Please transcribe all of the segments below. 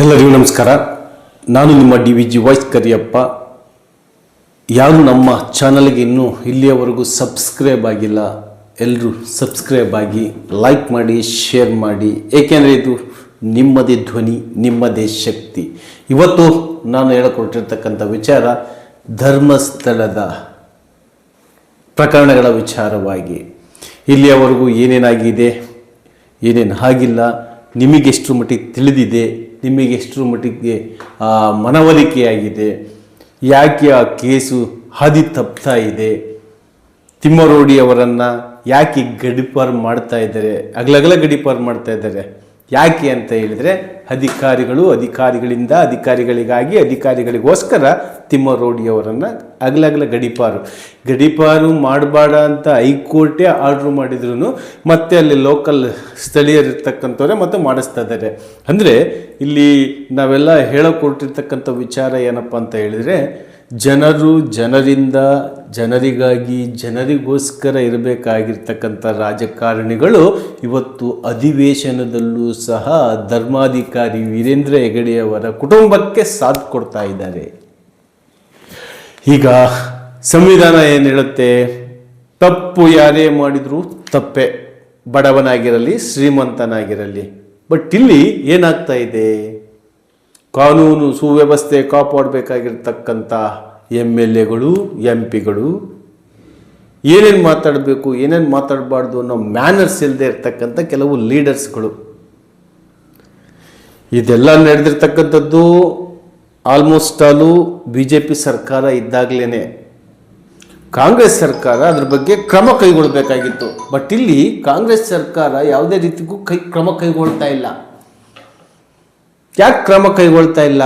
ಎಲ್ಲರಿಗೂ ನಮಸ್ಕಾರ. ನಾನು ನಿಮ್ಮ DVG ವಾಯ್ಸ್ ಕರಿಯಪ್ಪ. ಯಾರು ನಮ್ಮ ಚಾನಲ್ಗೆ ಇನ್ನೂ ಇಲ್ಲಿಯವರೆಗೂ ಸಬ್ಸ್ಕ್ರೈಬ್ ಆಗಿಲ್ಲ, ಎಲ್ಲರೂ ಸಬ್ಸ್ಕ್ರೈಬ್ ಆಗಿ, ಲೈಕ್ ಮಾಡಿ, ಶೇರ್ ಮಾಡಿ. ಏಕೆಂದರೆ ಇದು ನಿಮ್ಮದೇ ಧ್ವನಿ, ನಿಮ್ಮದೇ ಶಕ್ತಿ. ಇವತ್ತು ನಾನು ಹೇಳಿಕೊಟ್ಟಿರ್ತಕ್ಕಂಥ ವಿಚಾರ ಧರ್ಮಸ್ಥಳದ ಪ್ರಕರಣಗಳ ವಿಚಾರವಾಗಿ. ಇಲ್ಲಿಯವರೆಗೂ ಏನೇನಾಗಿದೆ, ಏನೇನು ಆಗಿಲ್ಲ, ನಿಮಗೆಷ್ಟು ಮಟ್ಟಿಗೆ ತಿಳಿದಿದೆ, ನಿಮಗೆಷ್ಟು ಮಟ್ಟಿಗೆ ಮನವರಿಕೆಯಾಗಿದೆ, ಯಾಕೆ ಆ ಕೇಸು ಹಾದಿ ತಪ್ತಾ ಇದೆ, ತಿಮ್ಮರೋಡಿ ಅವರನ್ನು ಯಾಕೆ ಗಡೀಪಾರು ಮಾಡ್ತಾ ಇದ್ದಾರೆ, ಅಗಲಗಲ ಗಡೀಪಾರು ಮಾಡ್ತಾ ಇದ್ದಾರೆ, ಯಾಕೆ ಅಂತ ಹೇಳಿದರೆ ಅಧಿಕಾರಿಗಳಿಂದ ಅಧಿಕಾರಿಗಳಿಗಾಗಿ ಅಧಿಕಾರಿಗಳಿಗೋಸ್ಕರ ತಿಮ್ಮರೋಡಿಯವರನ್ನು ಅಗಲಗಲ ಗಡೀಪಾರು ಮಾಡಬೇಡ ಅಂತ ಹೈಕೋರ್ಟೇ ಆರ್ಡ್ರ್ ಮಾಡಿದ್ರು ಮತ್ತೆ ಅಲ್ಲಿ ಲೋಕಲ್ ಸ್ಥಳೀಯರಿರ್ತಕ್ಕಂಥವ್ರೆ ಮತ್ತೆ ಮಾಡಿಸ್ತಾ ಇದ್ದಾರೆ. ಅಂದರೆ ಇಲ್ಲಿ ನಾವೆಲ್ಲ ಹೇಳಕೊಟ್ಟಿರ್ತಕ್ಕಂಥ ವಿಚಾರ ಏನಪ್ಪ ಅಂತ ಹೇಳಿದರೆ, ಜನರಿಂದ ಜನರಿಗಾಗಿ ಜನರಿಗೋಸ್ಕರ ಇರಬೇಕಾಗಿರ್ತಕ್ಕಂಥ ರಾಜಕಾರಣಿಗಳು ಇವತ್ತು ಅಧಿವೇಶನದಲ್ಲೂ ಸಹ ಧರ್ಮಾಧಿಕಾರಿ ವೀರೇಂದ್ರ ಹೆಗಡೆಯವರ ಕುಟುಂಬಕ್ಕೆ ಸಾಥ್ ಕೊಡ್ತಾ ಇದ್ದಾರೆ. ಈಗ ಸಂವಿಧಾನ ಏನು ಹೇಳುತ್ತೆ? ತಪ್ಪು ಯಾರೇ ಮಾಡಿದ್ರು ತಪ್ಪೆ, ಬಡವನಾಗಿರಲಿ ಶ್ರೀಮಂತನಾಗಿರಲಿ. ಬಟ್ ಇಲ್ಲಿ ಏನಾಗ್ತಾ ಇದೆ? ಕಾನೂನು ಸುವ್ಯವಸ್ಥೆ ಕಾಪಾಡಬೇಕಾಗಿರ್ತಕ್ಕಂಥ MLAಗಳು, MP ಗಳು ಏನೇನು ಮಾತಾಡಬೇಕು, ಏನೇನು ಮಾತಾಡಬಾರ್ದು ಅನ್ನೋ ಮ್ಯಾನರ್ಸ್ ಇಲ್ಲದೆ ಇರ್ತಕ್ಕಂಥ ಕೆಲವು ಲೀಡರ್ಸ್ಗಳು. ಇದೆಲ್ಲ ನಡೆದಿರ್ತಕ್ಕಂಥದ್ದು ಆಲ್ಮೋಸ್ಟ್ ಆಲು BJP ಸರ್ಕಾರ ಇದ್ದಾಗಲೇ. ಕಾಂಗ್ರೆಸ್ ಸರ್ಕಾರ ಅದ್ರ ಬಗ್ಗೆ ಕ್ರಮ ಕೈಗೊಳ್ಳಬೇಕಾಗಿತ್ತು. ಬಟ್ ಇಲ್ಲಿ ಕಾಂಗ್ರೆಸ್ ಸರ್ಕಾರ ಯಾವುದೇ ರೀತಿಗೂ ಕ್ರಮ ಕೈಗೊಳ್ತಾ ಇಲ್ಲ. ಯಾಕೆ ಕ್ರಮ ಕೈಗೊಳ್ತಾ ಇಲ್ಲ?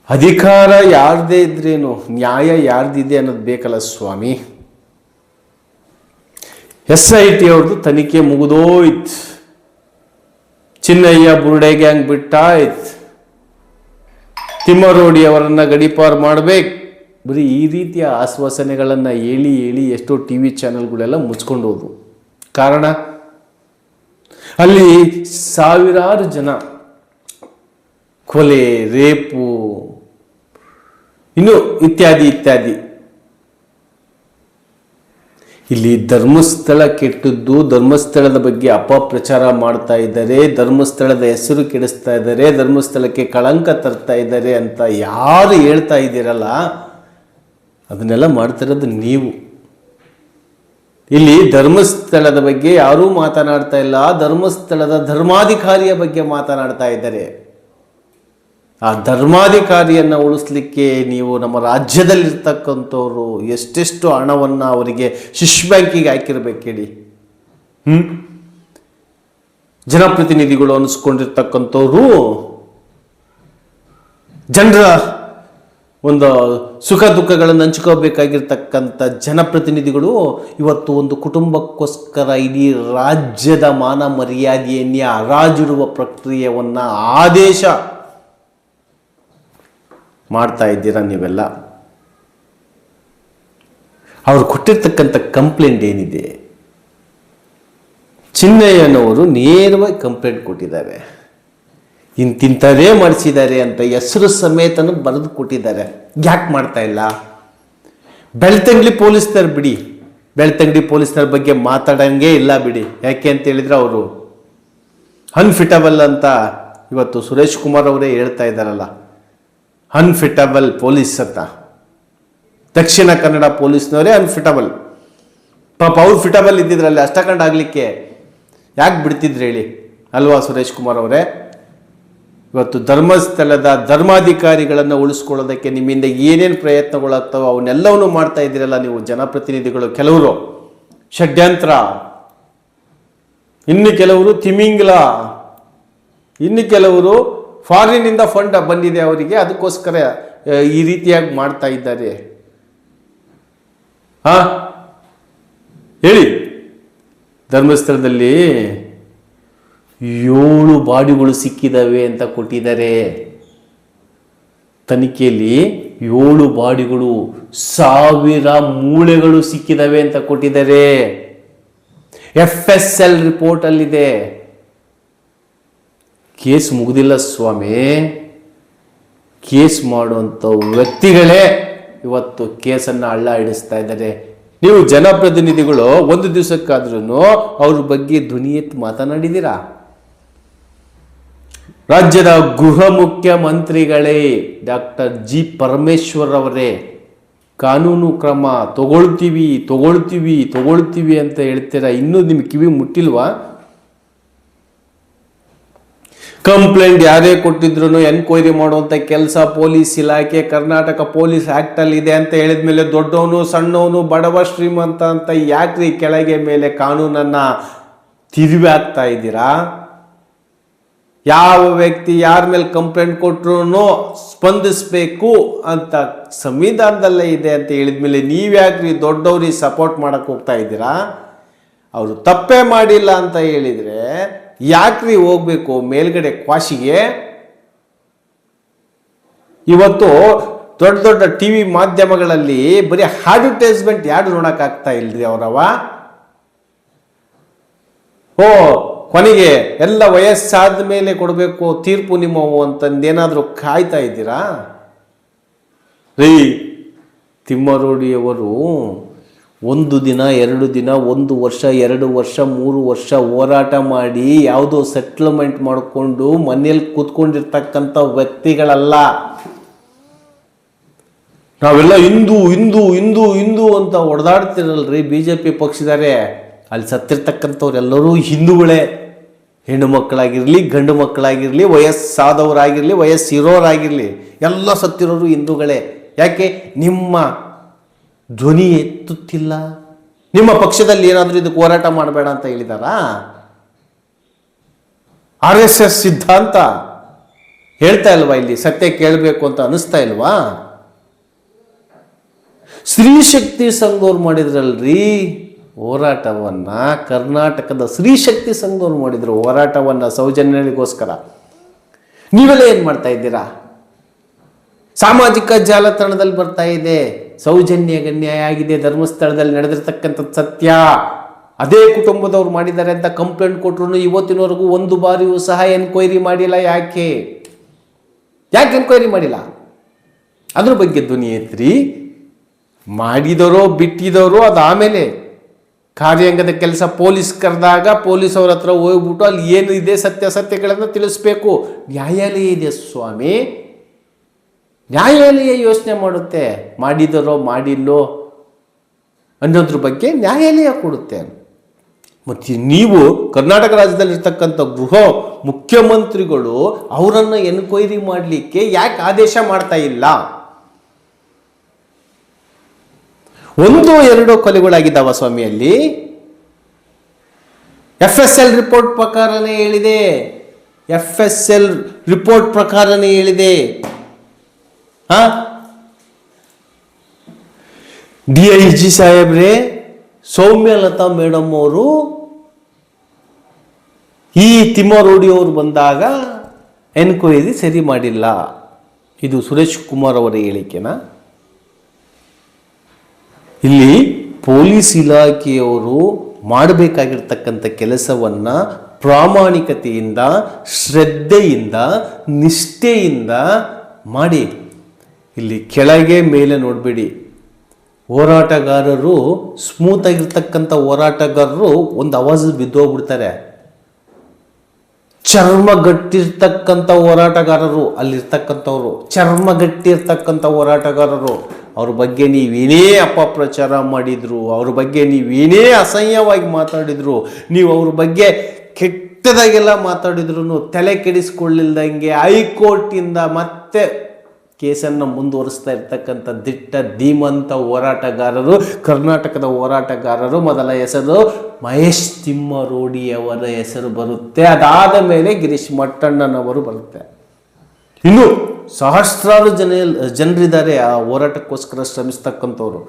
ಅಧಿಕಾರ ಯಾರದೇ ಇದ್ರೇನು, ನ್ಯಾಯ ಯಾರ್ದಿದೆ ಅನ್ನೋದು ಬೇಕಲ್ಲ ಸ್ವಾಮಿ. SIT ಅವ್ರದ್ದು ತನಿಖೆ ಮುಗಿದೋಯ್ತು, ಚಿನ್ನಯ್ಯ ಬುರುಡೆ ಗ್ಯಾಂಗ್ ಬಿಟ್ಟಾಯ್ತು, ತಿಮ್ಮರೋಡಿ ಅವರನ್ನ ಗಡೀಪಾರು ಮಾಡಬೇಕು. ಬರೀ ಈ ರೀತಿಯ ಆಶ್ವಾಸನೆಗಳನ್ನು ಹೇಳಿ ಎಷ್ಟೋ TV ಚಾನೆಲ್ಗಳೆಲ್ಲ ಮುಚ್ಕೊಂಡು ಹೋದ್ವು. ಕಾರಣ ಅಲ್ಲಿ ಸಾವಿರಾರು ಜನ ಕೊಲೆ, ರೇಪು, ಇನ್ನು ಇತ್ಯಾದಿ. ಇಲ್ಲಿ ಧರ್ಮಸ್ಥಳ ಕೆಟ್ಟದ್ದು, ಧರ್ಮಸ್ಥಳದ ಬಗ್ಗೆ ಅಪಪ್ರಚಾರ ಮಾಡ್ತಾ ಇದ್ದಾರೆ, ಧರ್ಮಸ್ಥಳದ ಹೆಸರು ಕೆಡಿಸ್ತಾ ಇದ್ದಾರೆ, ಧರ್ಮಸ್ಥಳಕ್ಕೆ ಕಳಂಕ ತರ್ತಾ ಇದ್ದಾರೆ ಅಂತ ಯಾರು ಹೇಳ್ತಾ ಇದ್ದೀರಲ್ಲ, ಅದನ್ನೆಲ್ಲ ಮಾಡ್ತಿರೋದು ನೀವು. ಇಲ್ಲಿ ಧರ್ಮಸ್ಥಳದ ಬಗ್ಗೆ ಯಾರೂ ಮಾತನಾಡ್ತಾ ಇಲ್ಲ, ಧರ್ಮಸ್ಥಳದ ಧರ್ಮಾಧಿಕಾರಿಯ ಬಗ್ಗೆ ಮಾತನಾಡ್ತಾ ಇದ್ದಾರೆ. ಆ ಧರ್ಮಾಧಿಕಾರಿಯನ್ನು ಉಳಿಸ್ಲಿಕ್ಕೆ ನೀವು ನಮ್ಮ ರಾಜ್ಯದಲ್ಲಿರ್ತಕ್ಕಂಥವ್ರು ಎಷ್ಟೆಷ್ಟು ಹಣವನ್ನು ಅವರಿಗೆ ಶಿಶ್ ಬ್ಯಾಂಕಿಗೆ ಹಾಕಿರ್ಬೇಕು ಹೇಳಿ. ಜನಪ್ರತಿನಿಧಿಗಳು ಅನಿಸ್ಕೊಂಡಿರ್ತಕ್ಕಂಥವ್ರು ಜನರ ಒಂದು ಸುಖ ದುಃಖಗಳನ್ನು ಹಂಚ್ಕೋಬೇಕಾಗಿರ್ತಕ್ಕಂಥ ಜನಪ್ರತಿನಿಧಿಗಳು ಇವತ್ತು ಒಂದು ಕುಟುಂಬಕ್ಕೋಸ್ಕರ ಇಡೀ ರಾಜ್ಯದ ಮಾನ ಮರ್ಯಾದೆಯನ್ನೇ ಹರಾಜಿಡುವ ಪ್ರಕ್ರಿಯೆಯನ್ನು ಆದೇಶ ಮಾಡ್ತಾ ಇದ್ದೀರಾ ನೀವೆಲ್ಲ. ಅವರು ಕೊಟ್ಟಿರ್ತಕ್ಕಂಥ ಕಂಪ್ಲೇಂಟ್ ಏನಿದೆ, ಚಿನ್ನಯ್ಯನವರು ನೇರವಾಗಿ ಕಂಪ್ಲೇಂಟ್ ಕೊಟ್ಟಿದ್ದಾರೆ. ಇಂತಿಂಥದೇ ಮಾಡಿಸಿದ್ದಾರೆ ಅಂತ ಹೆಸರು ಸಮೇತನು ಬರೆದು ಕೊಟ್ಟಿದ್ದಾರೆ. ಯಾಕೆ ಮಾಡ್ತಾ ಇಲ್ಲ? ಬೆಳ್ತಂಗಡಿ ಪೊಲೀಸ್ನವ್ರು ಬಿಡಿ, ಬೆಳ್ತಂಗಡಿ ಪೊಲೀಸ್ನವ್ರ ಬಗ್ಗೆ ಮಾತಾಡಂಗೆ ಇಲ್ಲ ಬಿಡಿ. ಯಾಕೆ ಅಂತ ಹೇಳಿದ್ರೆ ಅವರು ಅನ್ಫಿಟಬಲ್ ಅಂತ ಇವತ್ತು ಸುರೇಶ್ ಕುಮಾರ್ ಅವರೇ ಹೇಳ್ತಾ ಇದ್ದಾರಲ್ಲ, ಅನ್ಫಿಟಬಲ್ ಪೊಲೀಸ್ ಅಂತ. ದಕ್ಷಿಣ ಕನ್ನಡ ಪೊಲೀಸ್ನವರೇ ಅನ್ಫಿಟಬಲ್. ಪಾಪ ಅವ್ರು ಫಿಟಬಲ್ ಇದ್ದಿದ್ರಲ್ಲಿ ಅಷ್ಟಕಂಡು ಆಗಲಿಕ್ಕೆ ಯಾಕೆ ಬಿಡ್ತಿದ್ರು ಹೇಳಿ ಅಲ್ವಾ ಸುರೇಶ್ ಕುಮಾರ್ ಅವರೇ? ಇವತ್ತು ಧರ್ಮಸ್ಥಳದ ಧರ್ಮಾಧಿಕಾರಿಗಳನ್ನು ಉಳಿಸ್ಕೊಳ್ಳೋದಕ್ಕೆ ನಿಮ್ಮಿಂದ ಏನೇನು ಪ್ರಯತ್ನಗಳಾಗ್ತಾವೋ ಅವನ್ನೆಲ್ಲವನ್ನೂ ಮಾಡ್ತಾ ಇದ್ದೀರಲ್ಲ ನೀವು ಜನಪ್ರತಿನಿಧಿಗಳು. ಕೆಲವರು ಷಡ್ಯಂತ್ರ, ಇನ್ನು ಕೆಲವರು ತಿಮಿಂಗ್ಲ, ಇನ್ನು ಕೆಲವರು ಫಾರಿನ್ನಿಂದ ಫಂಡ್ ಬಂದಿದೆ ಅವರಿಗೆ, ಅದಕ್ಕೋಸ್ಕರ ಈ ರೀತಿಯಾಗಿ ಮಾಡ್ತಾ ಇದ್ದಾರೆ. ಹೇಳಿ, ಧರ್ಮಸ್ಥಳದಲ್ಲಿ 7 ಬಾಡಿಗಳು ಸಿಕ್ಕಿದಾವೆ ಅಂತ ಕೊಟ್ಟಿದ್ದಾರೆ ತನಿಖೆಯಲ್ಲಿ. 7 ಬಾಡಿಗಳು, 1000 ಮೂಳೆಗಳು ಸಿಕ್ಕಿದಾವೆ ಅಂತ ಕೊಟ್ಟಿದ್ದಾರೆ. FSL ರಿಪೋರ್ಟ್ ಅಲ್ಲಿದೆ. ಕೇಸ್ ಮುಗುದಿಲ್ಲ ಸ್ವಾಮಿ. ಕೇಸ್ ಮಾಡುವಂಥ ವ್ಯಕ್ತಿಗಳೇ ಇವತ್ತು ಕೇಸನ್ನು ಹಳ್ಳ ಹಿಡಿಸ್ತಾ ಇದ್ದಾರೆ. ನೀವು ಜನಪ್ರತಿನಿಧಿಗಳು ಒಂದು ದಿವಸಕ್ಕಾದ್ರೂ ಅವ್ರ ಬಗ್ಗೆ ಧ್ವನಿ ಎತ್ತಿ ಮಾತನಾಡಿದ್ದೀರಾ? ರಾಜ್ಯದ ಗೃಹ ಮುಖ್ಯಮಂತ್ರಿಗಳೇ ಡಾಕ್ಟರ್ ಜಿ ಪರಮೇಶ್ವರ್ ಅವರೇ ಕಾನೂನು ಕ್ರಮ ತಗೊಳ್ತೀವಿ ಅಂತ ಹೇಳ್ತೀರಾ. ಇನ್ನೂ ನಿಮ್ಗೆ ಕಿವಿ ಮುಟ್ಟಿಲ್ವಾ? ಕಂಪ್ಲೇಂಟ್ ಯಾರೇ ಕೊಟ್ಟಿದ್ರು ಎನ್ಕ್ವೈರಿ ಮಾಡುವಂಥ ಕೆಲಸ ಪೊಲೀಸ್ ಇಲಾಖೆ ಕರ್ನಾಟಕ ಪೊಲೀಸ್ ಆಕ್ಟ್ ಅಲ್ಲಿ ಇದೆ ಅಂತ ಹೇಳಿದ ಮೇಲೆ ದೊಡ್ಡವನು ಸಣ್ಣವನು ಬಡವ ಶ್ರೀಮಂತ ಅಂತ ಯಾಕ್ರಿ ಕೆಳಗೆ ಮೇಲೆ ಕಾನೂನನ್ನ ತಿರುವಿ ಹಾಕ್ತಾ ಇದ್ದೀರಾ? ಯಾವ ವ್ಯಕ್ತಿ ಯಾರ ಮೇಲೆ ಕಂಪ್ಲೇಂಟ್ ಕೊಟ್ಟರು ಸ್ಪಂದಿಸಬೇಕು ಅಂತ ಸಂವಿಧಾನದಲ್ಲೇ ಇದೆ ಅಂತ ಹೇಳಿದ ಮೇಲೆ ನೀವ್ಯಾಕ್ರಿ ದೊಡ್ಡವ್ರಿಗೆ ಸಪೋರ್ಟ್ ಮಾಡಕ್ಕೆ ಹೋಗ್ತಾ ಇದ್ದೀರಾ? ಅವರು ತಪ್ಪೇ ಮಾಡಿಲ್ಲ ಅಂತ ಹೇಳಿದರೆ ಯಾಕ್ರಿ ಹೋಗ್ಬೇಕು ಮೇಲ್ಗಡೆ ಕ್ವಾಶಿಗೆ? ಇವತ್ತು ದೊಡ್ಡ ದೊಡ್ಡ ಟಿವಿ ಮಾಧ್ಯಮಗಳಲ್ಲಿ ಬರೀ ಅಡ್ವರ್ಟೈಸ್ಮೆಂಟ್ ಯಾರು ನೋಡಕ್ಕಾಗ್ತಾ ಇಲ್ರಿ ಅವರವ. ಕೊನೆಗೆ ಎಲ್ಲ ವಯಸ್ಸಾದ ಮೇಲೆ ಕೊಡಬೇಕು ತೀರ್ಪು ನಿಮ್ಮವು ಅಂತಂದೇನಾದರೂ ಕಾಯ್ತಾ ಇದ್ದೀರಾ? ರೀ ತಿಮ್ಮರೋಡಿಯವರು 1 ದಿನ 2 ದಿನ 1 ವರ್ಷ 2 ವರ್ಷ 3 ವರ್ಷ ಹೋರಾಟ ಮಾಡಿ ಯಾವುದೋ ಸೆಟ್ಲ್ಮೆಂಟ್ ಮಾಡಿಕೊಂಡು ಮನೇಲಿ ಕೂತ್ಕೊಂಡಿರ್ತಕ್ಕಂಥ ವ್ಯಕ್ತಿಗಳಲ್ಲ. ನಾವೆಲ್ಲ ಹಿಂದೂ ಅಂತ ಹೊಡೆದಾಡ್ತಿರಲ್ರಿ BJP ಪಕ್ಷದಾರೆ. ಅಲ್ಲಿ ಸತ್ತಿರ್ತಕ್ಕಂಥವ್ರೆಲ್ಲರೂ ಹಿಂದೂಗಳೇ. ಹೆಣ್ಣು ಮಕ್ಕಳಾಗಿರಲಿ ಗಂಡು ಮಕ್ಕಳಾಗಿರಲಿ ವಯಸ್ಸಾದವರಾಗಿರಲಿ ವಯಸ್ಸಿರೋರಾಗಿರಲಿ ಎಲ್ಲ ಸತ್ತಿರೋರು ಹಿಂದೂಗಳೇ. ಯಾಕೆ ನಿಮ್ಮ ಧ್ವನಿ ಎತ್ತುತ್ತಿಲ್ಲ? ನಿಮ್ಮ ಪಕ್ಷದಲ್ಲಿ ಏನಾದರೂ ಇದಕ್ಕೆ ಹೋರಾಟ ಮಾಡಬೇಡ ಅಂತ ಹೇಳಿದಾರಾ? RSS ಸಿದ್ಧಾಂತ ಹೇಳ್ತಾ ಇಲ್ವಾ? ಇಲ್ಲಿ ಸತ್ಯ ಕೇಳಬೇಕು ಅಂತ ಅನಿಸ್ತಾ ಇಲ್ವಾ? ಸ್ತ್ರೀ ಶಕ್ತಿ ಸಂಘದವ್ರು ಮಾಡಿದ್ರಲ್ರಿ ಹೋರಾಟವನ್ನ, ಕರ್ನಾಟಕದ ಸ್ತ್ರೀ ಶಕ್ತಿ ಸಂಘದವ್ರು ಮಾಡಿದ್ರು ಹೋರಾಟವನ್ನ ಸೌಜನ್ಯಗಳಿಗೋಸ್ಕರ. ನೀವೆಲ್ಲ ಏನ್ ಮಾಡ್ತಾ ಇದ್ದೀರಾ? ಸಾಮಾಜಿಕ ಜಾಲತಾಣದಲ್ಲಿ ಬರ್ತಾ ಇದೆ ಸೌಜನ್ಯಗೆ ಅನ್ಯಾಯ ಆಗಿದೆ, ಧರ್ಮಸ್ಥಳದಲ್ಲಿ ನಡೆದಿರ್ತಕ್ಕಂಥದ್ದು ಸತ್ಯ, ಅದೇ ಕುಟುಂಬದವ್ರು ಮಾಡಿದ್ದಾರೆ ಅಂತ ಕಂಪ್ಲೇಂಟ್ ಕೊಟ್ಟರು ಇವತ್ತಿನವರೆಗೂ ಒಂದು ಬಾರಿಯೂ ಸಹ ಎನ್ಕ್ವೈರಿ ಮಾಡಿಲ್ಲ. ಯಾಕೆ ಎನ್ಕ್ವೈರಿ ಮಾಡಿಲ್ಲ? ಅದ್ರ ಬಗ್ಗೆ ಧ್ವನಿ ಎತ್ರಿ. ಮಾಡಿದರೋ ಬಿಟ್ಟಿದರೋ ಅದು ಆಮೇಲೆ ಕಾರ್ಯಾಂಗದ ಕೆಲಸ. ಪೊಲೀಸ್ ಕರೆದಾಗ ಪೊಲೀಸ್ ಅವ್ರ ಹತ್ರ ಹೋಗ್ಬಿಟ್ಟು ಅಲ್ಲಿ ಏನು ಇದೆ ಸತ್ಯಾಸತ್ಯಗಳನ್ನು ತಿಳಿಸ್ಬೇಕು. ನ್ಯಾಯಾಲಯ ಇದೆ ಸ್ವಾಮಿ, ನ್ಯಾಯಾಲಯ ಯೋಚನೆ ಮಾಡುತ್ತೆ. ಮಾಡಿದರೋ ಮಾಡಿಲ್ಲೋ ಅನ್ನೋದ್ರ ಬಗ್ಗೆ ನ್ಯಾಯಾಲಯ ಕೊಡುತ್ತೆ. ಮತ್ತು ನೀವು ಕರ್ನಾಟಕ ರಾಜ್ಯದಲ್ಲಿರ್ತಕ್ಕಂಥ ಗೃಹ ಮುಖ್ಯಮಂತ್ರಿಗಳು ಅವರನ್ನು ಎನ್ಕ್ವೈರಿ ಮಾಡಲಿಕ್ಕೆ ಯಾಕೆ ಆದೇಶ ಮಾಡ್ತಾ ಇಲ್ಲ? 1-2 ಕೊಲೆಗಳಾಗಿದ್ದಾವ ಸ್ವಾಮಿಯಲ್ಲಿ. FSL ರಿಪೋರ್ಟ್ ಪ್ರಕಾರನೇ ಹೇಳಿದೆ. FSL ರಿಪೋರ್ಟ್ ಪ್ರಕಾರನೇ ಹೇಳಿದೆ. DIG ಸಾಹೇಬ್ರೆ, ಸೌಮ್ಯಲತಾ ಮೇಡಮ್ ಅವರು ಈ ತಿಮ್ಮರೋಡಿ ಅವರು ಬಂದಾಗ ಎನ್ಕ್ವೈರಿ ಸರಿ ಮಾಡಿಲ್ಲ. ಇದು ಸುರೇಶ್ ಕುಮಾರ್ ಅವರ ಹೇಳಿಕೆನಾ? ಇಲ್ಲಿ ಪೊಲೀಸ್ ಇಲಾಖೆಯವರು ಮಾಡಬೇಕಾಗಿರ್ತಕ್ಕಂಥ ಕೆಲಸವನ್ನ ಪ್ರಾಮಾಣಿಕತೆಯಿಂದ ಶ್ರದ್ಧೆಯಿಂದ ನಿಷ್ಠೆಯಿಂದ ಮಾಡಿ. ಇಲ್ಲಿ ಕೆಳಗೆ ಮೇಲೆ ನೋಡಬೇಡಿ. ಹೋರಾಟಗಾರರು ಸ್ಮೂತ್ ಆಗಿರ್ತಕ್ಕಂಥ ಹೋರಾಟಗಾರರು ಒಂದು ಆವಾಜ್ ಬಿದ್ದೋಗ್ಬಿಡ್ತಾರೆ. ಚರ್ಮಗಟ್ಟಿರ್ತಕ್ಕಂಥ ಹೋರಾಟಗಾರರು ಅಲ್ಲಿರ್ತಕ್ಕಂಥವ್ರು, ಚರ್ಮಗಟ್ಟಿರ್ತಕ್ಕಂಥ ಹೋರಾಟಗಾರರು, ಅವ್ರ ಬಗ್ಗೆ ನೀವೇನೇ ಅಪಪ್ರಚಾರ ಮಾಡಿದ್ರು, ಅವ್ರ ಬಗ್ಗೆ ನೀವೇನೇ ಅಸಹ್ಯವಾಗಿ ಮಾತಾಡಿದ್ರು, ನೀವು ಅವ್ರ ಬಗ್ಗೆ ಕೆಟ್ಟದಾಗೆಲ್ಲ ಮಾತಾಡಿದ್ರು ತಲೆ ಕೆಡಿಸ್ಕೊಳ್ಳಿಲ್ದಂಗೆ ಹೈಕೋರ್ಟಿಂದ ಮತ್ತೆ ಕೇಸನ್ನು ಮುಂದುವರಿಸ್ತಾ ಇರ್ತಕ್ಕಂಥ ದಿಟ್ಟ ಧೀಮಂತ ಹೋರಾಟಗಾರರು, ಕರ್ನಾಟಕದ ಹೋರಾಟಗಾರರು. ಮೊದಲ ಹೆಸರು ಮಹೇಶ್ ತಿಮ್ಮರೋಡಿಯವರ ಹೆಸರು ಬರುತ್ತೆ. ಅದಾದ ಮೇಲೆ ಗಿರೀಶ್ ಮಟ್ಟಣ್ಣನವರು ಬರುತ್ತೆ. ಇನ್ನು ಸಹಸ್ರಾರು ಜನರಿದ್ದಾರೆ ಆ ಹೋರಾಟಕ್ಕೋಸ್ಕರ ಶ್ರಮಿಸ್ತಕ್ಕಂಥವ್ರು.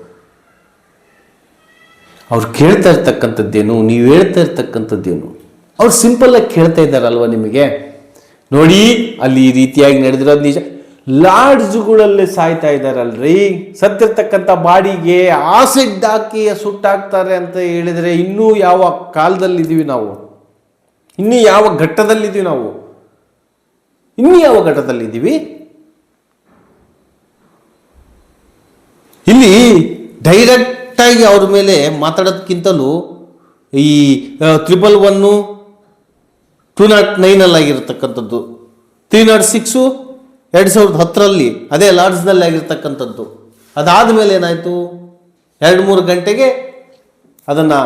ಅವ್ರು ಕೇಳ್ತಾ ಇರ್ತಕ್ಕಂಥದ್ದೇನು, ನೀವು ಹೇಳ್ತಾ ಇರ್ತಕ್ಕಂಥದ್ದೇನು? ಅವ್ರು ಸಿಂಪಲ್ ಆಗಿ ಕೇಳ್ತಾ ಇದ್ದಾರಲ್ವ ನಿಮಗೆ? ನೋಡಿ ಅಲ್ಲಿ ಈ ರೀತಿಯಾಗಿ ನಡೆದಿರೋದು ನಿಜ. ಲಾಡ್ಜ್ಗಳಲ್ಲಿ ಸಾಯ್ತಾ ಇದ್ದಾರಲ್ರಿ, ಸತ್ತಿರ್ತಕ್ಕಂಥ ಬಾಡಿಗೆ ಆಸಿಡ್ ಹಾಕಿ ಸುಟ್ಟಾಕ್ತಾರೆ ಅಂತ ಹೇಳಿದರೆ ಇನ್ನೂ ಯಾವ ಕಾಲದಲ್ಲಿದ್ದೀವಿ ನಾವು? ಇನ್ನೂ ಯಾವ ಘಟ್ಟದಲ್ಲಿದ್ದೀವಿ ನಾವು? ಇನ್ನು ಯಾವ ಘಟ್ಟದಲ್ಲಿದ್ದೀವಿ? ಇಲ್ಲಿ ಡೈರೆಕ್ಟಾಗಿ ಅವ್ರ ಮೇಲೆ ಮಾತಾಡೋದಕ್ಕಿಂತಲೂ ಈ 111 209 ಆಗಿರ್ತಕ್ಕಂಥದ್ದು, 306 2010 ಅದೇ ಲಾರ್ಡ್ಸ್ನಲ್ಲಿ ಆಗಿರ್ತಕ್ಕಂಥದ್ದು. ಅದಾದ ಮೇಲೆ ಏನಾಯಿತು, 2-3 ಗಂಟೆಗೆ ಅದನ್ನು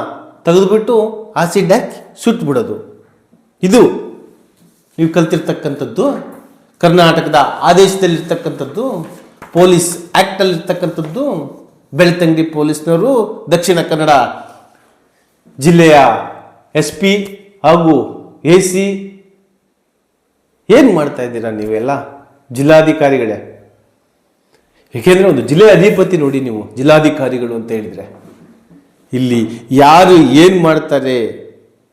ತೆಗೆದುಬಿಟ್ಟು ಆಸಿಡ್ ಹಾಕಿ ಸುಟ್ಟುಬಿಡೋದು. ಇದು ನೀವು ಕಲ್ತಿರ್ತಕ್ಕಂಥದ್ದು, ಕರ್ನಾಟಕದ ಆದೇಶದಲ್ಲಿರ್ತಕ್ಕಂಥದ್ದು, ಪೊಲೀಸ್ ಆ್ಯಕ್ಟಲ್ಲಿರ್ತಕ್ಕಂಥದ್ದು. ಬೆಳ್ತಂಗಡಿ ಪೊಲೀಸ್ನವರು ದಕ್ಷಿಣ ಕನ್ನಡ ಜಿಲ್ಲೆಯ SP ಹಾಗೂ AC ಏನು ಮಾಡ್ತಾ ಇದ್ದೀರಾ ನೀವೆಲ್ಲ ಜಿಲ್ಲಾಧಿಕಾರಿಗಳೇ? ಏಕೆಂದರೆ ಒಂದು ಜಿಲ್ಲೆ ಅಧಿಪತಿ ನೋಡಿ ನೀವು, ಜಿಲ್ಲಾಧಿಕಾರಿಗಳು ಅಂತ ಹೇಳಿದರೆ ಇಲ್ಲಿ ಯಾರು ಏನು ಮಾಡ್ತಾರೆ,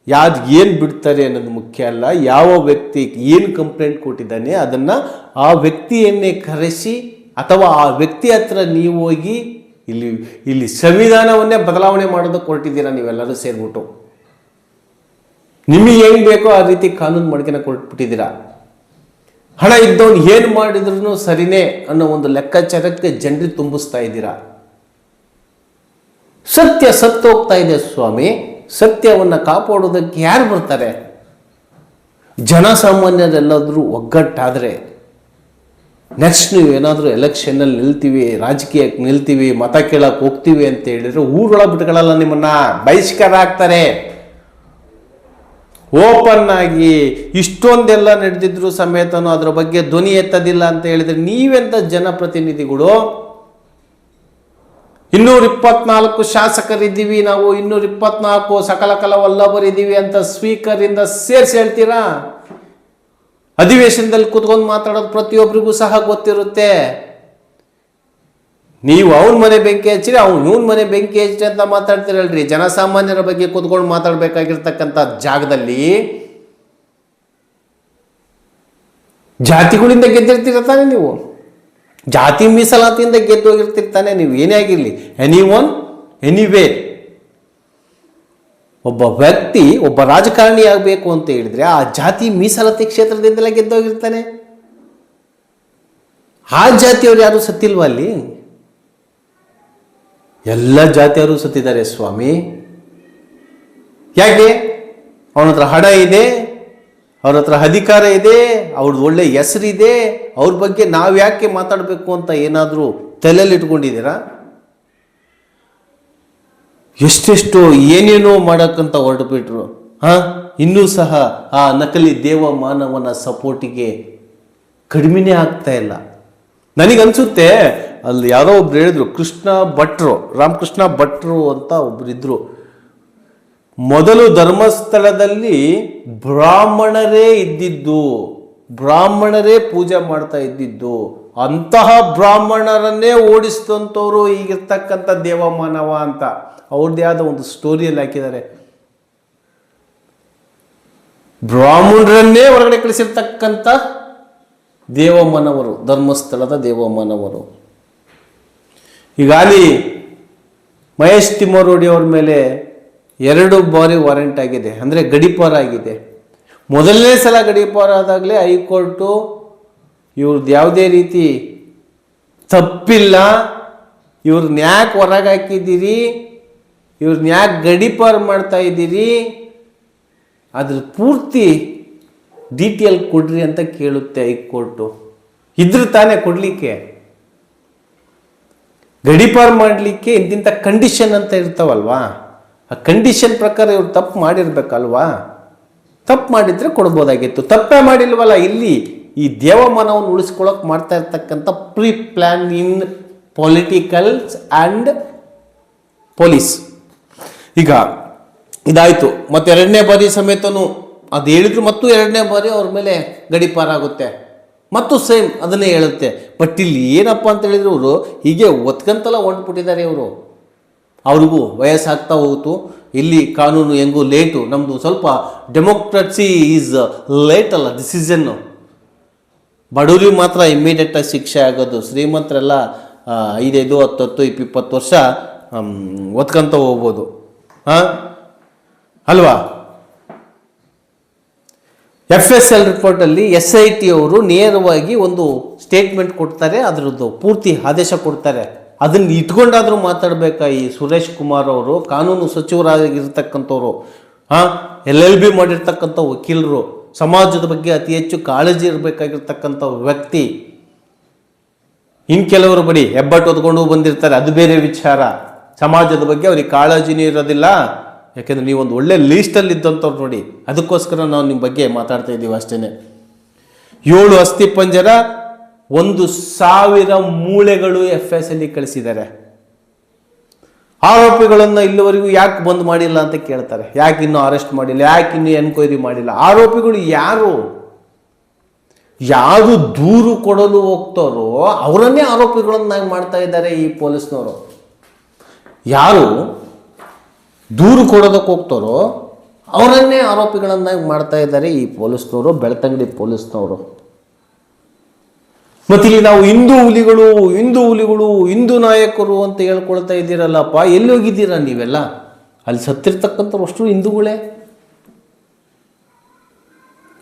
ಯಾರು ಏನು ಬಿಡ್ತಾರೆ ಅನ್ನೋದು ಮುಖ್ಯ ಅಲ್ಲ. ಯಾವ ವ್ಯಕ್ತಿ ಏನು ಕಂಪ್ಲೇಂಟ್ ಕೊಟ್ಟಿದ್ದಾನೆ ಅದನ್ನು ಆ ವ್ಯಕ್ತಿಯನ್ನೇ ಕರೆಸಿ ಅಥವಾ ಆ ವ್ಯಕ್ತಿ ಹತ್ರ ನೀವು ಹೋಗಿ ಇಲ್ಲಿ ಸಂವಿಧಾನವನ್ನೇ ಬದಲಾವಣೆ ಮಾಡೋದಕ್ಕೆ ಹೊರಟಿದ್ದೀರಾ ನೀವೆಲ್ಲರೂ ಸೇರಿಬಿಟ್ಟು. ನಿಮಗೆ ಹೆಂಗೆ ಬೇಕೋ ಆ ರೀತಿ ಕಾನೂನು ಮಾಡ್ಕೊಂಡು ಕೊಟ್ಬಿಟ್ಟಿದ್ದೀರಾ. ಹಣ ಇದ್ದವನು ಏನು ಮಾಡಿದ್ರು ಸರಿನೇ ಅನ್ನೋ ಒಂದು ಲೆಕ್ಕಾಚಾರಕ್ಕೆ ಜನರಿಗೆ ತುಂಬಿಸ್ತಾ ಇದ್ದೀರಾ. ಸತ್ಯ ಸತ್ತೋಗ್ತಾ ಇದೆ ಸ್ವಾಮಿ. ಸತ್ಯವನ್ನು ಕಾಪಾಡೋದಕ್ಕೆ ಯಾರು ಬರ್ತಾರೆ? ಜನಸಾಮಾನ್ಯರೆಲ್ಲಾದರೂ ಒಗ್ಗಟ್ಟಾದರೆ ನೆಕ್ಸ್ಟ್ ನೀವು ಏನಾದರೂ ಎಲೆಕ್ಷನ್ನಲ್ಲಿ ನಿಲ್ತೀವಿ, ರಾಜಕೀಯಕ್ಕೆ ನಿಲ್ತೀವಿ, ಮತ ಕೇಳಕ್ಕೆ ಹೋಗ್ತೀವಿ ಅಂತ ಹೇಳಿದ್ರೆ ಊರೊಳಗೆ ಬಿಟ್ಕೊಳ್ಳಲ್ಲ, ನಿಮ್ಮನ್ನ ಬಹಿಷ್ಕಾರ ಆಗ್ತಾರೆ. ಓಪನ್ ಆಗಿ ಇಷ್ಟೊಂದೆಲ್ಲ ನಡೆದಿದ್ರು ಸಮೇತನೂ ಅದರ ಬಗ್ಗೆ ಧ್ವನಿ ಎತ್ತದಿಲ್ಲ ಅಂತ ಹೇಳಿದ್ರೆ ನೀವೆಂತ ಜನಪ್ರತಿನಿಧಿಗಳು? 224 ಶಾಸಕರಿದ್ದೀವಿ ನಾವು, 224 ಸಕಲ ಕಲ ವಲ್ಲಭರಿದ್ದೀವಿ ಅಂತ ಸ್ಪೀಕರಿಂದ ಸೇರಿಸಿ ಹೇಳ್ತೀರಾ? ಅಧಿವೇಶನದಲ್ಲಿ ಕೂತ್ಕೊಂಡು ಮಾತಾಡೋದು ಪ್ರತಿಯೊಬ್ಬರಿಗೂ ಸಹ ಗೊತ್ತಿರುತ್ತೆ. ನೀವು ಅವನ ಮನೆ ಬೆಂಕಿ ಹಚ್ಚಿರಿ, ಇವನ್ ಮನೆ ಬೆಂಕಿ ಹಚ್ಚಿರಿ ಅಂತ ಮಾತಾಡ್ತಿರಲ್ರಿ. ಜನಸಾಮಾನ್ಯರ ಬಗ್ಗೆ ಕೂತ್ಕೊಂಡು ಮಾತಾಡ್ಬೇಕಾಗಿರ್ತಕ್ಕಂಥ ಜಾಗದಲ್ಲಿ ಜಾತಿಗಳಿಂದ ಗೆದ್ದಿರ್ತಿರ್ತಾನೆ ನೀವು, ಜಾತಿ ಮೀಸಲಾತಿಯಿಂದ ಗೆದ್ದೋಗಿರ್ತಿರ್ತಾನೆ ನೀವು. ಏನೇ ಆಗಿರಲಿ, ಎನಿವನ್ ಎನಿವೇರ್. ಒಬ್ಬ ವ್ಯಕ್ತಿ ಒಬ್ಬ ರಾಜಕಾರಣಿ ಆಗಬೇಕು ಅಂತ ಹೇಳಿದ್ರೆ ಆ ಜಾತಿ ಮೀಸಲಾತಿ ಕ್ಷೇತ್ರದಿಂದಲೇ ಗೆದ್ದೋಗಿರ್ತಾನೆ. ಆ ಜಾತಿಯವರು ಯಾರು ಸತ್ತಿಲ್ವ ಅಲ್ಲಿ? ಎಲ್ಲ ಜಾತಿಯವರು ಸತ್ತಿದ್ದಾರೆ ಸ್ವಾಮಿ. ಯಾಕೆ? ಅವನ ಹತ್ರ ಹಣ ಇದೆ, ಅವ್ರ ಹತ್ರ ಅಧಿಕಾರ ಇದೆ, ಅವ್ರದ್ದು ಒಳ್ಳೆ ಹೆಸರಿದೆ, ಅವ್ರ ಬಗ್ಗೆ ನಾವು ಯಾಕೆ ಮಾತಾಡಬೇಕು ಅಂತ ಏನಾದರೂ ತಲೆಯಲ್ಲಿ ಇಟ್ಕೊಂಡಿದ್ದೀರಾ? ಎಷ್ಟೆಷ್ಟೋ ಏನೇನೋ ಮಾಡೋಕ್ಕಂತ ಹೊರಟುಬಿಟ್ರು. ಇನ್ನೂ ಸಹ ಆ ನಕಲಿ ದೇವ ಮಾನವನ ಸಪೋರ್ಟಿಗೆ ಕಡಿಮೆನೇ ಆಗ್ತಾ ಇಲ್ಲ. ನನಗನ್ಸುತ್ತೆ ಅಲ್ಲಿ ಯಾರೋ ಒಬ್ರು ಹೇಳಿದ್ರು, ಕೃಷ್ಣ ಭಟ್ರು, ರಾಮಕೃಷ್ಣ ಭಟ್ರು ಅಂತ ಒಬ್ರು ಇದ್ರು. ಮೊದಲು ಧರ್ಮಸ್ಥಳದಲ್ಲಿ ಬ್ರಾಹ್ಮಣರೇ ಇದ್ದಿದ್ದು, ಬ್ರಾಹ್ಮಣರೇ ಪೂಜೆ ಮಾಡ್ತಾ ಇದ್ದಿದ್ದು. ಅಂತಹ ಬ್ರಾಹ್ಮಣರನ್ನೇ ಓಡಿಸಿದಂಥವ್ರು ಈಗಿರ್ತಕ್ಕಂಥ ದೇವಮಾನವ ಅಂತ ಅವ್ರದ್ದೇ ಆದ ಒಂದು ಸ್ಟೋರಿಯಲ್ಲಿ ಹಾಕಿದ್ದಾರೆ. ಬ್ರಾಹ್ಮಣರನ್ನೇ ಹೊರಗಡೆ ಕಳಿಸಿರ್ತಕ್ಕಂಥ ದೇವಮಾನವರು, ಧರ್ಮಸ್ಥಳದ ದೇವಮಾನವರು. ಈಗ ಅಲ್ಲಿ ಮಹೇಶ್ ತಿಮ್ಮರೋಡಿ ಅವ್ರ ಮೇಲೆ 2 ಬಾರಿ ವಾರೆಂಟ್ ಆಗಿದೆ, ಅಂದರೆ ಗಡೀಪಾರ ಆಗಿದೆ. ಮೊದಲನೇ ಸಲ ಗಡೀಪಾರ ಆದಾಗಲೇ ಹೈಕೋರ್ಟು ಇವ್ರದ್ದು ಯಾವುದೇ ರೀತಿ ತಪ್ಪಿಲ್ಲ, ಇವ್ರನ್ನ ಯಾಕೆ ಹೊರಗೆ ಹಾಕಿದ್ದೀರಿ, ಇವ್ರನ್ನ ಯಾಕೆ ಗಡೀಪಾರ ಮಾಡ್ತಾ ಇದ್ದೀರಿ, ಅದ್ರ ಪೂರ್ತಿ ಡೀಟೇಲ್ ಕೊಡ್ರಿ ಅಂತ ಕೇಳುತ್ತೆ ಹೈಕೋರ್ಟು. ಇದ್ರ ತಾನೇ ಕೊಡಲಿಕ್ಕೆ, ಗಡೀಪಾರ ಮಾಡಲಿಕ್ಕೆ ಇಂತಿಂಥ ಕಂಡೀಷನ್ ಅಂತ ಇರ್ತಾವಲ್ವಾ, ಆ ಕಂಡೀಷನ್ ಪ್ರಕಾರ ಇವ್ರು ತಪ್ಪು ಮಾಡಿರ್ಬೇಕಲ್ವಾ? ತಪ್ಪು ಮಾಡಿದ್ರೆ ಕೊಡ್ಬೋದಾಗಿತ್ತು. ತಪ್ಪೇ ಮಾಡಿಲ್ವಲ್ಲ. ಇಲ್ಲಿ ಈ ದೇವಮಾನವನ್ನು ಉಳಿಸ್ಕೊಳ್ಳೋಕೆ ಮಾಡ್ತಾ ಇರ್ತಕ್ಕಂಥ pre plan in politicals and police. ಈಗ ಇದಾಯಿತು. ಮತ್ತು 2ನೇ ಬಾರಿ ಸಮೇತನು ಅದು ಹೇಳಿದ್ರು, ಮತ್ತು 2ನೇ ಬಾರಿ ಅವ್ರ ಮೇಲೆ ಗಡೀಪಾರ ಆಗುತ್ತೆ, ಮತ್ತು ಸೇಮ್ ಅದನ್ನೇ ಹೇಳುತ್ತೆ. ಬಟ್ ಇಲ್ಲಿ ಏನಪ್ಪ ಅಂತ ಹೇಳಿದ್ರು, ಅವರು ಹೀಗೆ ಒತ್ಕಂತಲ್ಲ ಹೊಂಟ್ಬಿಟ್ಟಿದ್ದಾರೆ. ಅವ್ರಿಗೂ ವಯಸ್ಸಾಗ್ತಾ ಹೋಗ್ತು. ಇಲ್ಲಿ ಕಾನೂನು ಹೆಂಗೂ ಲೇಟು, ನಮ್ಮದು ಸ್ವಲ್ಪ ಡೆಮೋಕ್ರಸಿ ಈಸ್ ಲೇಟ್ ಅಲ್ಲ ಡಿಸಿಷನ್ನು. ಬಡವರಿಗೆ ಮಾತ್ರ ಇಮ್ಮಿಡಿಯೇಟಾಗಿ ಶಿಕ್ಷೆ ಆಗೋದು, ಶ್ರೀಮಂತರೆಲ್ಲ 5, 10, 20 ವರ್ಷ ಒತ್ಕೊಂತ ಹೋಗ್ಬೋದು. ಅಲ್ವಾ? FSL ರಿಪೋರ್ಟಲ್ಲಿ SIT ಅವರು ನೇರವಾಗಿ ಒಂದು ಸ್ಟೇಟ್ಮೆಂಟ್ ಕೊಡ್ತಾರೆ, ಅದರದ್ದು ಪೂರ್ತಿ ಆದೇಶ ಕೊಡ್ತಾರೆ. ಅದನ್ನು ಇಟ್ಕೊಂಡಾದ್ರೂ ಮಾತಾಡಬೇಕಾ ಈ ಸುರೇಶ್ ಕುಮಾರ್ ಅವರು, ಕಾನೂನು ಸಚಿವರಾಗಿರ್ತಕ್ಕಂಥವ್ರು, LLB ಮಾಡಿರ್ತಕ್ಕಂಥ ವಕೀಲರು, ಸಮಾಜದ ಬಗ್ಗೆ ಅತಿ ಹೆಚ್ಚು ಕಾಳಜಿ ಇರಬೇಕಾಗಿರ್ತಕ್ಕಂಥ ವ್ಯಕ್ತಿ. ಇನ್ನು ಕೆಲವರು ಬಡಿ ಹೆಬ್ಬಟ್ಟು ಹೊತ್ಕೊಂಡು ಬಂದಿರ್ತಾರೆ, ಅದು ಬೇರೆ ವಿಚಾರ. ಸಮಾಜದ ಬಗ್ಗೆ ಅವ್ರಿಗೆ ಕಾಳಜಿನೇ ಇರೋದಿಲ್ಲ. ಯಾಕೆಂದ್ರೆ ನೀವೊಂದು ಒಳ್ಳೆ ಲೀಸ್ಟಲ್ಲಿ ಇದ್ದಂಥವ್ರು ನೋಡಿ, ಅದಕ್ಕೋಸ್ಕರ ನಾವು ನಿಮ್ಮ ಬಗ್ಗೆ ಮಾತಾಡ್ತಾ ಇದ್ದೀವಿ ಅಷ್ಟೇ. 7 ಅಸ್ಥಿಪಂಜರ, 1,000 ಮೂಳೆಗಳು FSL ಕಳಿಸಿದ್ದಾರೆ. ಆರೋಪಿಗಳನ್ನು ಇಲ್ಲಿವರೆಗೂ ಯಾಕೆ ಬಂದ್ ಮಾಡಿಲ್ಲ ಅಂತ ಕೇಳ್ತಾರೆ. ಯಾಕೆ ಇನ್ನೂ ಅರೆಸ್ಟ್ ಮಾಡಿಲ್ಲ, ಯಾಕೆ ಇನ್ನೂ ಎನ್ಕ್ವೈರಿ ಮಾಡಿಲ್ಲ? ಆರೋಪಿಗಳು ಯಾರು ದೂರು ಕೊಡಲು ಹೋಗ್ತಾರೋ ಅವರನ್ನೇ ಆರೋಪಿಗಳನ್ನಾಗಿ ಮಾಡ್ತಾ ಇದ್ದಾರೆ ಈ ಪೊಲೀಸ್ನವರು. ಯಾರು ದೂರು ಕೊಡೋದಕ್ಕೆ ಹೋಗ್ತಾರೋ ಅವರನ್ನೇ ಆರೋಪಿಗಳನ್ನಾಗಿ ಮಾಡ್ತಾ ಇದ್ದಾರೆ ಈ ಪೊಲೀಸ್ನವರು, ಬೆಳ್ತಂಗಡಿ ಪೊಲೀಸ್ನವರು. ಮತ್ತಿಲ್ಲಿ ನಾವು ಹಿಂದೂ ಹುಲಿಗಳು, ಹಿಂದೂ ನಾಯಕರು ಅಂತ ಹೇಳ್ಕೊಳ್ತಾ ಇದ್ದೀರಲ್ಲಪ್ಪ, ಎಲ್ಲಿ ಹೋಗಿದ್ದೀರಾ ನೀವೆಲ್ಲ? ಅಲ್ಲಿ ಸತ್ತಿರ್ತಕ್ಕಂಥವ್ರು ಅಷ್ಟು ಹಿಂದೂಗಳೇ,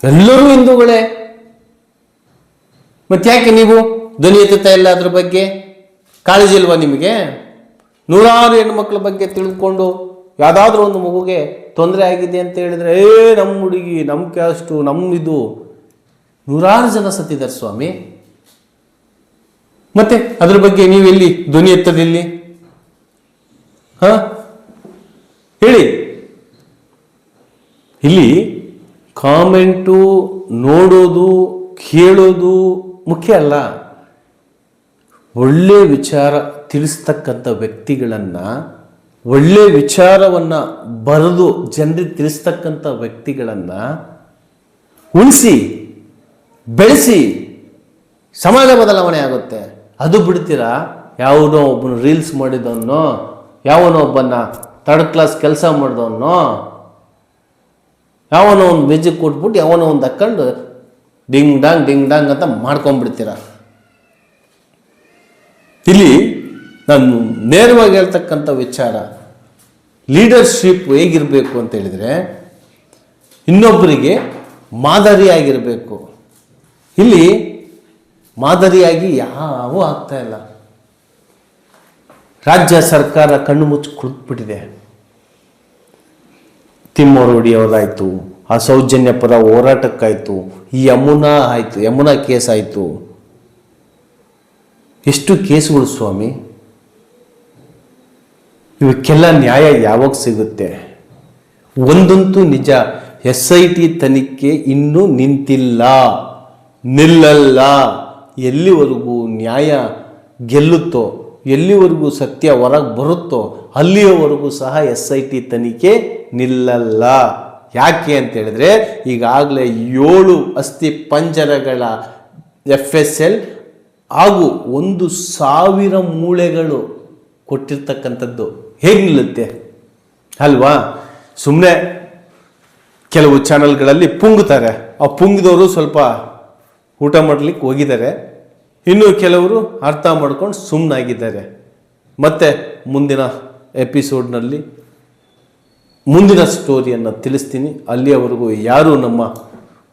ಎಲ್ಲರೂ ಹಿಂದೂಗಳೇ. ಮತ್ತೆ ಯಾಕೆ ನೀವು ಧ್ವನಿ ಎತ್ತುತ್ತಾ ಇಲ್ಲ? ಅದ್ರ ಬಗ್ಗೆ ಕಾಳಜಿ ಇಲ್ವಾ ನಿಮಗೆ? 100 ಹೆಣ್ಮಕ್ಳ ಬಗ್ಗೆ ತಿಳ್ಕೊಂಡು ಯಾವುದಾದ್ರೂ ಒಂದು ಮಗುಗೆ ತೊಂದರೆ ಆಗಿದೆ ಅಂತ ಹೇಳಿದ್ರೆ, ನಮ್ಮ ಹುಡುಗಿ, ನಮ್ಮ ಕ್ಯಾಸ್ಟು, ಇದು 100 ಜನ ಸತ್ತಿದ್ದಾರೆ ಸ್ವಾಮಿ. ಮತ್ತೆ ಅದ್ರ ಬಗ್ಗೆ ನೀವೆಲ್ಲಿ ಧ್ವನಿ ಎತ್ತದಿಲ್ಲಿ? ಹೇಳಿ. ಇಲ್ಲಿ ಕಾಮೆಂಟು ನೋಡೋದು ಕೇಳೋದು ಮುಖ್ಯ ಅಲ್ಲ. ಒಳ್ಳೆ ವಿಚಾರ ತಿಳಿಸ್ತಕ್ಕಂಥ ವ್ಯಕ್ತಿಗಳನ್ನು, ಒಳ್ಳೆ ವಿಚಾರವನ್ನು ಬರೆದು ಜನರಿಗೆ ತಿಳಿಸ್ತಕ್ಕಂಥ ವ್ಯಕ್ತಿಗಳನ್ನು ಉಳಿಸಿ ಬೆಳೆಸಿ ಸಮಾಜ ಬದಲಾವಣೆ ಆಗುತ್ತೆ. ಅದು ಬಿಡ್ತೀರಾ? ಯಾವನೋ ಒಬ್ಬನು ರೀಲ್ಸ್ ಮಾಡಿದವನೋ, ಯಾವನೋ ಒಬ್ಬನ 3rd ಕ್ಲಾಸ್ ಕೆಲಸ ಮಾಡಿದವನೋ, ಯಾವನೋ ಒಂದು ಮ್ಯೂಸಿಕ್ ಕೊಟ್ಬಿಟ್ಟು ಯಾವನೋ ಒಂದು ಹಾಕ್ಕೊಂಡು ಡಿಂಗ್ ಡಾಂಗ್ ಅಂತ ಮಾಡ್ಕೊಂಡ್ಬಿಡ್ತೀರ. ಇಲ್ಲಿ ನಾನು ನೇರವಾಗಿ ಹೇಳ್ತಕ್ಕಂಥ ವಿಚಾರ, ಲೀಡರ್ಶಿಪ್ ಹೇಗಿರಬೇಕು ಅಂತ ಹೇಳಿದರೆ ಇನ್ನೊಬ್ಬರಿಗೆ ಮಾದರಿಯಾಗಿರಬೇಕು. ಇಲ್ಲಿ ಮಾದರಿಯಾಗಿ ಯಾವೂ ಆಗ್ತಾ ಇಲ್ಲ. ರಾಜ್ಯ ಸರ್ಕಾರ ಕಣ್ಣು ಮುಚ್ಚಿ ಕುಳಿತುಬಿಟ್ಟಿದೆ. ತಿಮ್ಮರೋಡಿ ಅವರಾಯಿತು, ಆ ಸೌಜನ್ಯ ಪರ ಹೋರಾಟಕ್ಕಾಯಿತು, ಈ ಯಮುನಾ ಕೇಸ್ ಆಯಿತು. ಎಷ್ಟು ಕೇಸುಗಳು ಸ್ವಾಮಿ? ಇವಕ್ಕೆಲ್ಲ ನ್ಯಾಯ ಯಾವಾಗ ಸಿಗುತ್ತೆ? ಒಂದಂತೂ ನಿಜ, SIT ತನಿಖೆ ಇನ್ನೂ ನಿಲ್ಲಲ್ಲ. ಎಲ್ಲಿವರೆಗೂ ನ್ಯಾಯ ಗೆಲ್ಲುತ್ತೋ, ಎಲ್ಲಿವರೆಗೂ ಸತ್ಯ ಹೊರಗೆ ಬರುತ್ತೋ ಅಲ್ಲಿಯವರೆಗೂ ಸಹ SIT ತನಿಖೆ ನಿಲ್ಲಲ್ಲ. ಯಾಕೆ ಅಂತ ಹೇಳಿದ್ರೆ ಈಗಾಗಲೇ 7 ಅಸ್ಥಿ ಪಂಜರಗಳ FSL ಹಾಗೂ 1,000 ಮೂಳೆಗಳು ಕೊಟ್ಟಿರ್ತಕ್ಕಂಥದ್ದು ಹೇಗೆ ನಿಲ್ಲುತ್ತೆ ಅಲ್ವಾ? ಸುಮ್ಮನೆ ಕೆಲವು ಚಾನಲ್ಗಳಲ್ಲಿ ಪುಂಗ್ತಾರೆ, ಆ ಪುಂಗಿದವರು ಸ್ವಲ್ಪ ಊಟ ಮಾಡಲಿಕ್ಕೆ ಹೋಗಿದ್ದಾರೆ, ಇನ್ನು ಕೆಲವರು ಅರ್ಥ ಮಾಡ್ಕೊಂಡು ಸುಮ್ಮನಾಗಿದ್ದಾರೆ. ಮತ್ತೆ ಮುಂದಿನ ಎಪಿಸೋಡ್ನಲ್ಲಿ ಮುಂದಿನ ಸ್ಟೋರಿಯನ್ನು ತಿಳಿಸ್ತೀನಿ. ಅಲ್ಲಿಯವರೆಗೂ ಯಾರೂ ನಮ್ಮ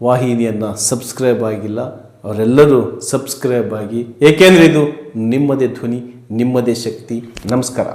ವಾಹಿನಿಯನ್ನು ಸಬ್ಸ್ಕ್ರೈಬ್ ಆಗಿಲ್ಲ, ಅವರೆಲ್ಲರೂ ಸಬ್ಸ್ಕ್ರೈಬ್ ಆಗಿ. ಏಕೆಂದರೆ ಇದು ನಿಮ್ಮದೇ ಧ್ವನಿ, ನಿಮ್ಮದೇ ಶಕ್ತಿ. ನಮಸ್ಕಾರ.